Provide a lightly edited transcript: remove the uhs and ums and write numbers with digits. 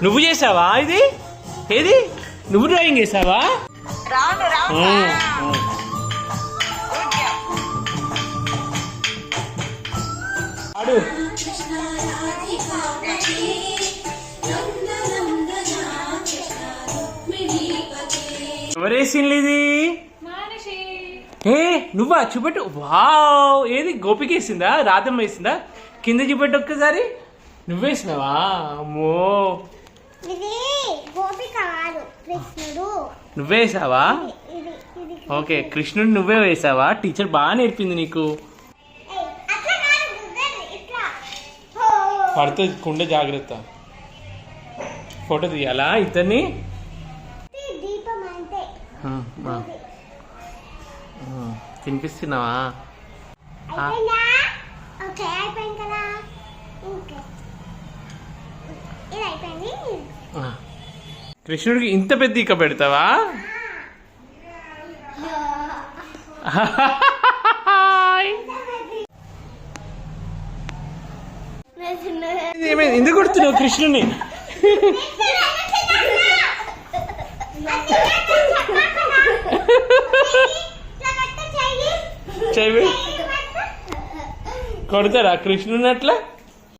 నువ్వు చేసావా ఇది? ఏది నువ్వు డ్రాయింగ్ చేసావా? ఆడు ఎవరేసింది ఇది? ఏ నువ్వా? చూపెట్టు. వావ్, ఏది గోపిక వేసిందా? రాధమ్మ వేసిందా? కింద చూపెట్టు ఒక్కసారి. నువ్వేసినావా? అమ్మో, నువ్వేసావా? ఓకే, కృష్ణుడు నువ్వే వేసావా? టీచర్ బాగా నేర్పింది నీకు. పడుతుంది కుండ, జాగ్రత్త. ఫోటో తీయాలా ఇద్దరిని? తినిపిస్తున్నావా? కృష్ణుడికి ఇంత పెద్ద ఇక పెడతావా? ఎందుకు కొడుతున్నావు కృష్ణుని? కొడతారా కృష్ణుని అట్లా?